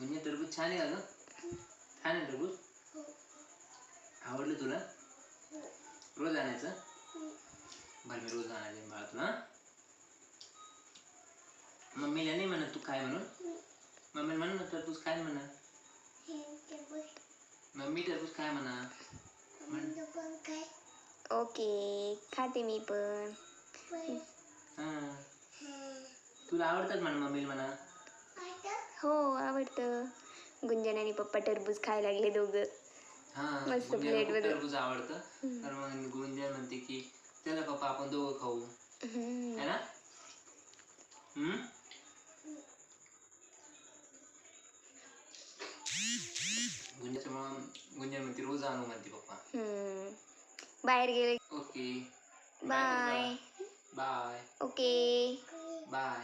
म्हणजे टरबूज छान आहे का ग? छान आहे टरबूज. आवडलं तुला? रोज आणायचं? बरं मी रोज आणायचं बाळा तुला. मम्मीला नाही म्हणत तू काय म्हणून. मम्मी म्हण ना टरबूज काय म्हणा. मम्मी टरबूज काय म्हणा. ओके खाते मी पण. हां तुला आवडतात म्हणा मम्मीला म्हणा. हो आवडतं. गुंजन आणि पप्पा टरबूज खायला लागले दोघं. हां मस्त गुंजनला खूप प्लेटमध्ये. टरबूज आवडतं. तर मग गुंजन म्हणते की चला पप्पा आपण दोघं खाऊ है ना. गुंजन म्हणते रोज आणू म्हणते पप्पा. बाहेर गेले. Okay bye. Bye. Okay bye.